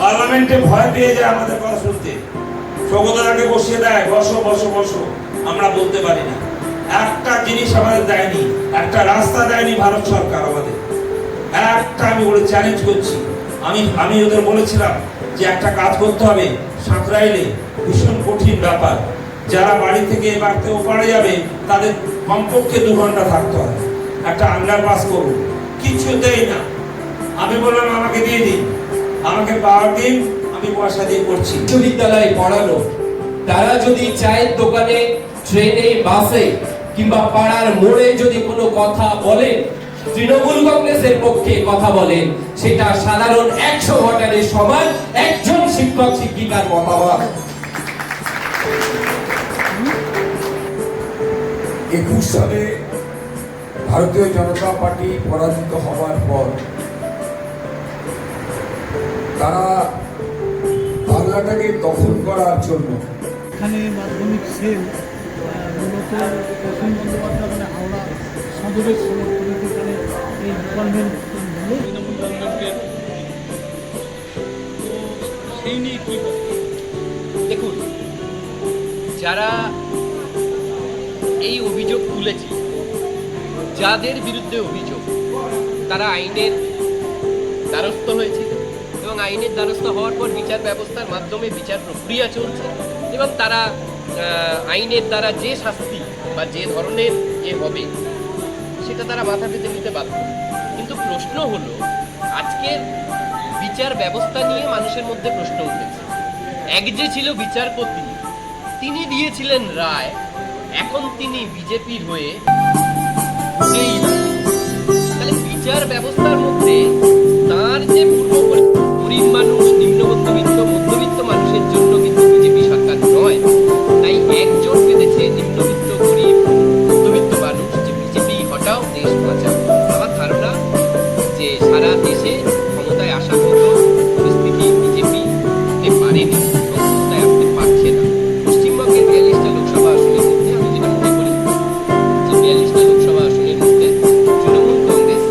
পার্লামেন্টে ভয় পেয়ে যায় আমাদের কথা শুনতে। সৌগতদাকে বসিয়ে দেয়, বসো বসো বসো, আমরা বলতে পারি না। একটা জিনিস আমাদের দেয়নি, একটা রাস্তা দেয়নি ভারত সরকার আমাদের। একটা আমি বলে চ্যালেঞ্জ করছি, আমি ওদের বলেছিলাম যে একটা কাজ করতে হবে, সাঁকরাইলে ভীষণ কঠিন ব্যাপার, যারা বাড়ি থেকে বাড়তে ওপারে যাবে তাদের কমপক্ষে 2 ঘন্টা থাকতে হবে, একটা আন্ডারপাস করুন। কিছুতেই না। আমি বললাম আমাকে দিয়ে দিন, আমাকে পাওয়ার দিন, আমি পয়সা দিয়ে করছি। বিশ্ববিদ্যালয়ে পড়ানো তারা যদি চায়ের দোকানে, ট্রেনে, বাসে কিংবা পাড়ার মোড়ে যদি কোনো কথা বলেন, তৃণমূল কংগ্রেসের পক্ষে কথা বলেন, সেটা সাধারণ 100 ভোটারের সমান একজন শিক্ষক শিক্ষিকার মতামত। 21 সালে ভারতীয় জনতা পার্টি পরাজিত হওয়ার পর তারা বাংলাটাকে দখল করার জন্য এখানে মাধ্যমিক সেল মূলত প্রথম বন্দ্যোপাধ্যায় মানে হাওড়া সদরের সমর্থনে এখানে এই ডিপার্টমেন্ট তৃণমূল কংগ্রেসের সেই নিয়ে কী দেখুন, যারা এই অভিযোগ তুলেছে, যাদের বিরুদ্ধে অভিযোগ, তারা আইনের দ্বারস্থ হয়েছে এবং আইনের দ্বারস্থ হওয়ার পর বিচার ব্যবস্থার মাধ্যমে বিচার প্রক্রিয়া চলছে এবং তারা আইনের দ্বারা যে শাস্তি বা যে ধরনের যে হবে সেটা তারা মাথা পেতে নিতে বাধ্য। কিন্তু প্রশ্ন হলো, আজকের বিচার ব্যবস্থা নিয়ে মানুষের মধ্যে প্রশ্ন উঠেছে। এক যে ছিল বিচারপতি, তিনি দিয়েছিলেন রায়, এখন তিনি বিজেপির হয়ে উঠেই না। তাহলে বিচার ব্যবস্থার মধ্যে তার যে পূর্ব গরিব মানুষ, নিম্ন মধ্যবিত্ত, মধ্যবিত্ত মানুষের জন্য কিন্তু বিজেপি সরকার নয়। তাই একজোট বেঁধেছে নিম্নবিত্ত, গরিব, মধ্যবিত্ত মানুষ যে বিজেপি হটাও, দেশ বাঁচাও। আমার ধারণা যে সারা দেশে ক্ষমতায় আসার মতো পরিস্থিতি বিজেপি হতে পারেনি, ক্ষমতায় আসতে পারছে না। পশ্চিমবঙ্গের 42টা লোকসভা আসনের মধ্যে আমি যেটা মনে করি যে 42টা লোকসভা আসনের মধ্যে তৃণমূল কংগ্রেস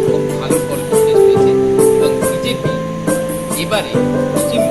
খুব ভালো পার্সেন্টেজ পেয়েছে এবং বিজেপি এবারে পশ্চিম